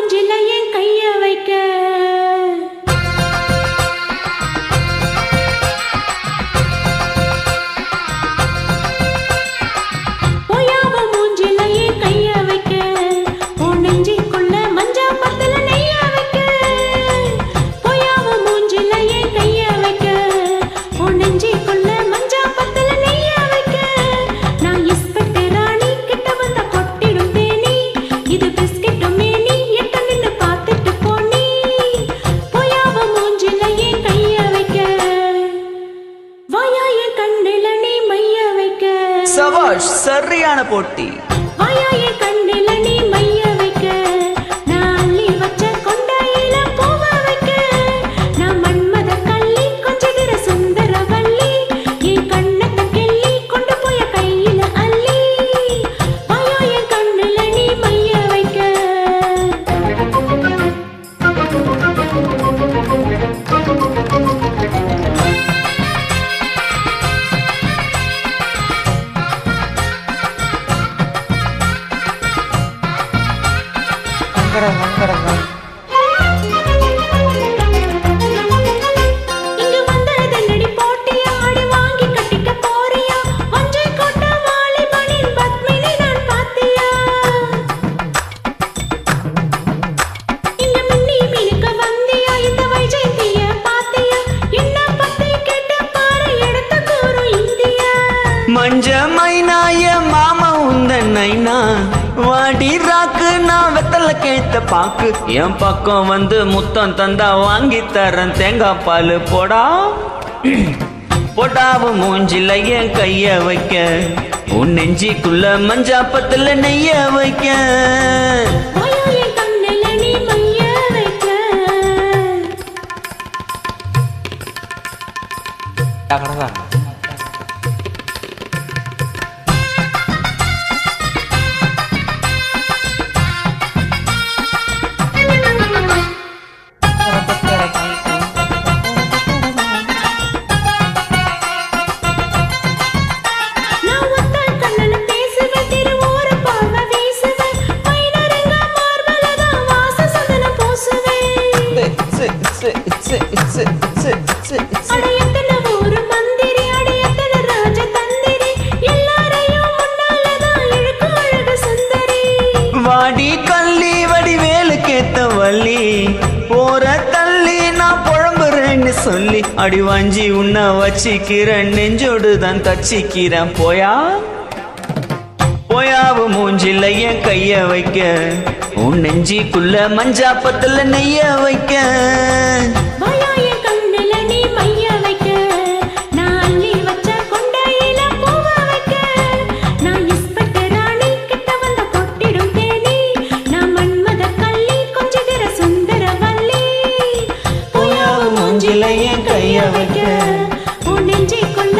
மூஞ்சில என் கைய வைக்க போயாவ மூஞ்சில என் கைய வைக்க உன் நெஞ்சுக்குள்ள மஞ்சா பத்தல நெய்ய வைக்க போயாவ மூஞ்சில என் கைய வைக்க உன் நெஞ்சுக்குள்ள மஞ்சா பத்தல நெய்ய வைக்க நான் இஸ்பெக்ட் ராணி கிட்ட வந்த கொட்டிடும் தேனி இது பிஸ்கெட் மேனி எட்ட நின்னு பார்த்துட்டு போனி போயாவ மூஞ்சில என் கைய வைக்க வாயா என் கண்ணுல நீ மைய வைக்க சபாஷ் சரியான போட்டி வாயா என் கண்ணுல நீ மைய வைக்க நான் அள்ளி வச்ச கொண்டாயில பூவ வைக்க நான் மன்மத கள்ளி கொஞ்சிகிற சுந்தரவல்லி என் கண்ணத்தை கிள்ளி கொண்டு போய கையில அள்ளி வாயா என் கண்ணுல நீ மைய வைக்க இங்கு வந்ததென்னடி போட்டியா ஆடி வாங்கி கட்டிக்க போறியா ஒன்றை கொண்ட வாலிபனின் பத்மினி நான் பாத்தியா இங்க மின்னி மினுக்க வந்தியா இந்த வைஜெயந்திய பாத்தியா என்ன பத்தி கேட்ட பாரு எடுத்து கூறு இந்தியா மஞ்ச மைனாய மாமா உந்தன் நைனா வாடி ராக்கு நான் வெத்தல கேட்ட பாக்கு என் பக்கம் வந்து முத்தம் தந்தா வாங்கி தரேன் தேங்காய் பால் போடா போடாவு மூஞ்சில என் கைய வைக்க உன் நெஞ்சிக்குள்ள மஞ்சாப்பத்துல நெய்ய வைக்க வாயா என் கண்ணுல நீ மைய வைக்க நான் ஒத்த கண்ணன பேசுவேன் திருவோர பார்வை வீசுவேன் மைனரங்க மார்பலதான் வாச சந்தன பூசுவேன் அடையத்தன ஒரு மந்திரி அடையத்தன ராஜ தந்திரி எல்லாரையும் முன்னாலதான் இழுக்கு அழகு சுந்தரி வாடி கள்ளி வடிவேலு கேத்த வள்ளி போற தள்ளி நான் புழம்புறேன்னு சொல்லி அடி வாஞ்சி உன்ன வச்சிக்கிறேன் நெஞ்சோடு தான் தச்சிக்கிறேன் போயா போயாவு மூஞ்சில என் கைய வைக்க உன் நெஞ்சிக்குள்ள மஞ்சாப்பத்துல நெய்ய வைக்க வாயா என் கண்ணுல நீ மைய வைக்க நான் அள்ளி வச்ச கொண்டாயில பூவ வைக்க நான் இஸ்பெக்ட் ராணி கிட்ட வந்த கொட்டிடும் தேனி நான் மன்மத கள்ளி கொஞ்சிகிற சுந்தரவல்லி போயாவு மூஞ்சில என் கைய வைக்க உன் நெஞ்சுக்குள்ள